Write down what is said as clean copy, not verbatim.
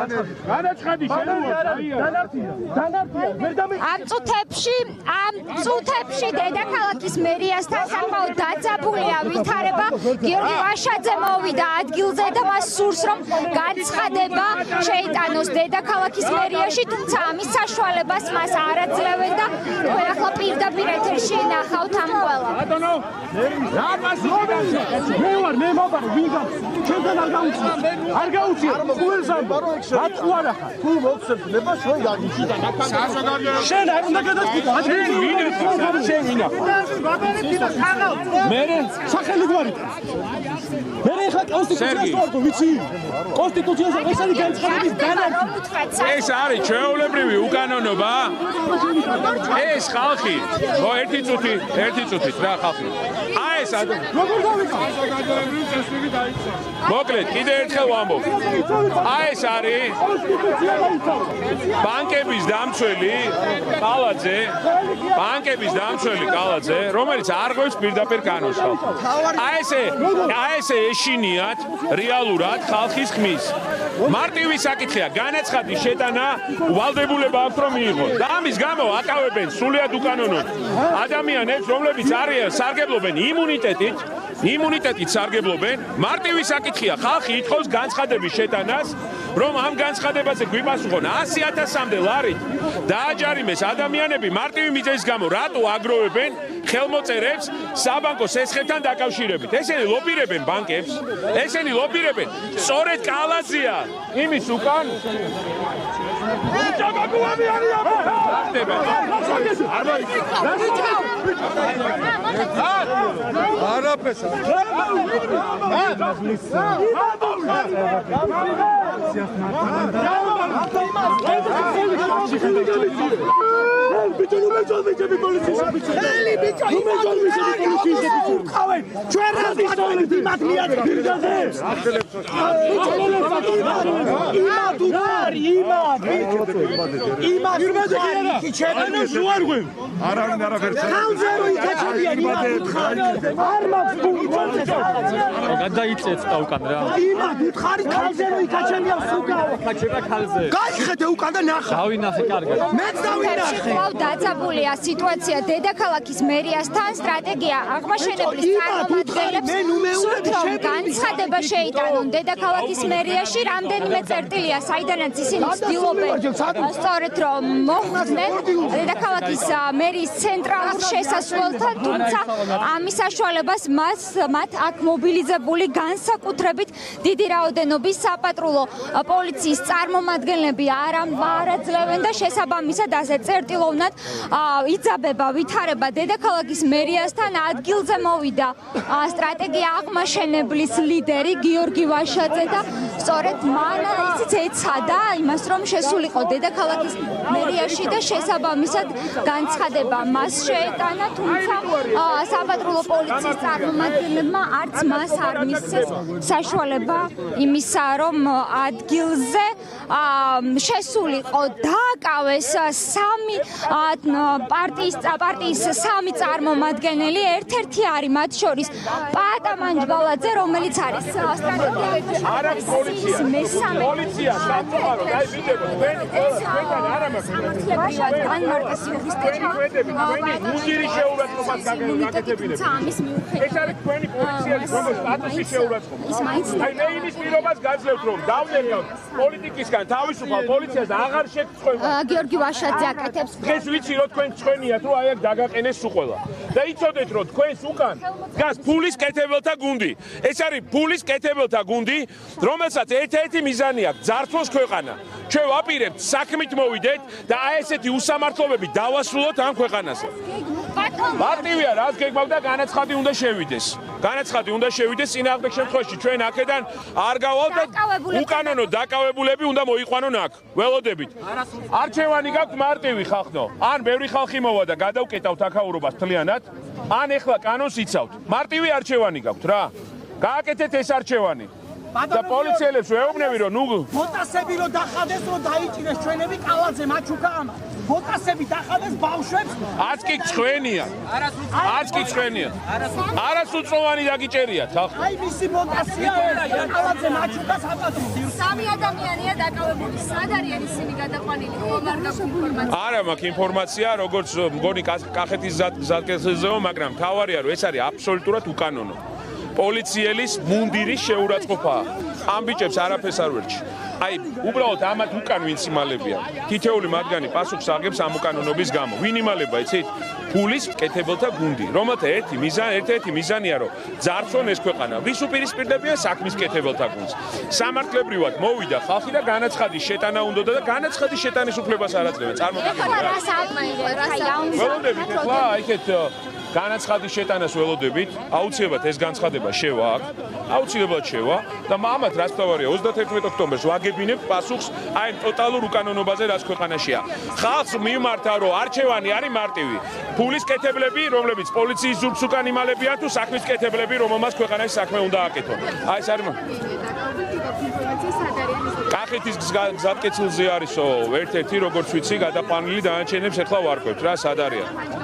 განაცხადი ამ წუთებში დედაქალაქის მერიასთან საკმაოდ დაძაბულია ვითარება. გიორგი ვაშაძე მოვიდა ადგილზე და მას სურს რომ განცხადება შეიტანოს დედაქალაქის მერიაში, თუმცა ამის საშუალებას მას არ აძლევენ და თქვენ ახლა პირდაპირ ეთერში ნახავთ ამ ყველა. მე მოვარ ვინგა ჩვენთან არ გაუწია ყველს ამბობ რაც უარ ახლა თუ მოგცემ ნება შენ გაგიჩი და შენ არ უნდა გადასკიდო შენ ვინა მე სახელი გვარი მე ხა კონსტიტუციას ვარგო ვიცი კონსტიტუციას ეს არის განცხადების დანარჩენი ეს არის ჩვეულებრივი უკანონობა ეს ხალხი ერთი წუთით რა ხალხი აი ეს როგორ გავიქა მოკლედ კიდე ერთხელ ვამბობ აი ეს არის ბანკების დამცველი კალაძე რომელიც არ ღვევს პირდაპირ კანონს აი ესე ეშინიათ რეალურად ხალხის ხმის მარტივი საკითხია განაცხადის შეტანა ვალდებულება აქვს რომ მიიღოს და ამის გამო აკავებენ სრულიად უკანონოდ ადამიანებს რომლებიც არიან სარგებლობენ იმუნიტეტით სარგებლობენ მარტივი საკითხია ხალხი ითხოვს განცხადების შეტანას რომ ამ განცხადებაზე გვიპასუხონ 100,000-მდე ლარით დააჯარიმეს ადამიანები მარტივი მიზეზის გამო რატო აგროვებენ ხელმოწერებს საბანკო სესხებთან დაკავშირებით ესენი ლობირებენ ბანკებს ესენი ლობირებენ სწორედ კალაძეა იმის უკან დაძაბულია სიტუაცია დედაქალაქის მერიასთან სტრატეგია აღმაშენებლის წარმომადგენლებს სურთ რომ განცხადება შეიტანონ დედაქალაქის მერიაში რამდენიმე წერტილია საიდანაც ისინი ცდილობენ სწორედ რომ მოხვდნენ დედაქალაქის მერიის ცენტრალურ შესასვლელთან თუმცა ამის საშუალებას მათ აქ მობილიზებული განსაკუთრებით დიდი რაოდენობის საპატრულო პოლიციის წარმომადგენლები არ აძლევენ და შესაბამისად ასე წერტილოვნად იძაბება ვითარება დედაქალაქის მერიასთან ადგილზე მოვიდა სტრატეგია აღმაშენებლის ლიდერი გიორგი ვაშაძე და სწორედ მან ისიც ეცადა იმას რომ შესულიყო დედაქალაქის მერიაში და შესაბამისად განცხადება მას შეეტანა თუმცა საპატრულო პოლიციის წარმომადგენლებმა არც მას არ მისცეს საშუალება იმისა რომ ადგილზე შესულიყო დააკავეს სამი პარტიის სამი წარმომადგენელი ერთ-ერთი არის მათ შორის პაატა მანჯგალაძე რომელიც არის სტრატეგიის მესამე პოლიცია სამწუხაროდ აი ვიდებო თქვენ არ ამას მუზირი შეურაცხყოფას გაგეთებინებთ ეს არის თქვენი პოლიციის როგორც სტატუსი შეურაცხყოფა აი მე იმის პირობას გაძლევთ რომ დავნერგავთ პოლიტიკისგან თავისუფალ პოლიციას და აღარ შეგწყვეტ გიორგი ვაშაძე აკეთებს დღეს ვიცი რომ თქვენ ცხენიათ რომ აი აქ დაგაყენეს სუყველა და იცოდეთ რომ თქვენს უკან დგას ფულის კეთებელთა გუნდი ეს არის ფულის კეთებელთა გუნდი რომელსაც ერთ-ერთი მიზანი აქვს ძართვოს ქვეყანა ჩვენ ვაპირებთ საქმით მოვიდეთ და აი ესეთი უსამართლობები დავასრულოთ ამ ქვეყანაზე მარტივია რაც გეგმავდა განაცხადი უნდა შევიდეს წინააღმდეგ შემთხვევაში ჩვენ აქედან არ გავალთ და უკანონო დაკავებულები უნდა მოიყვანონ აქ ველოდებით არჩევანი გაქვთ მარტივი ხალხო ან ბევრი ხალხი მოვა და გადავკეტავთ აქაურობას თლიანად ან ეხლა კანონს იცავთ მარტივი არჩევანი გაქვთ რა გააკეთეთ ეს არჩევანი და პოლიციელებს ვეუბნები რომ ნუ ბოტასები რო დახადეს რომ დაიჭირეს ჩვენები კალაძე მაჩუკა ამა ბოტასები დახადეს ბავშვებს არც კი ცხენია არც კი ცხენია არასრულწლოვანი დაგიჭერიათ ახლა აი მისი ბოტასია კალაძე მაჩუკას აპატრონს სამი ადამიანია დაკავებული. სად არიან ისინი გადაყვანილი? ხომ არ გაქვს ინფორმაცია? არა მაქვს ინფორმაცია როგორც მგონი კახეთის გზატკეცილზეო მაგრამ თავარია რომ ეს არის აბსოლუტურად უკანონო პოლიციელის მუნდირის შეურაცხყოფაა ამ ბიჭებს არაფერს არ ვერჩი აი უბრალოდ ამათ უკან ვინც იმალებია თითეული მათგანი პასუხს აღებს ამ უკანონობის გამო ვინ იმალება იცით ფულის მკეთებელთა გუნდი რომელთა ერთ-ერთი მიზანია რომ ძარცონ ეს ქვეყანა ვის უპირისპირდებიან საქმის მკეთებელთა გუნდს სამართლებრივად მოვიდა ხალხი და განაცხადის შეტანა უნდოდა და განაცხადის შეტანის უფლებას არ აძლევენ წარმოგიდგენთ ველოდებით ახლა აიქეთ განაცხადის შეტანას ველოდებით, აუცილებლად ეს განცხადება შევა აქ, აუცილებლად შევა და ამათ რაც თავარია 31 ოქტომბერს ვაგებინებ პასუხს აი ტოტალურ უკანონობაზე რაც ქვეყანაშია. ხალხს მიმართა რომ არჩევანი არის მარტივი. ფულის კეთებლები, რომლებიც პოლიციის ზურგს უკან იმალებიან თუ საქმის კეთებლები, რომელმაც ქვეყანაში საქმე უნდა აკეთონ. აი ეს არის კახეთის გზატკეცილზე არისო ერთ-ერთი როგორც ვიცი გადაყვანილი დანარჩენებს ახლა ვარკვევთ რა სად არიან.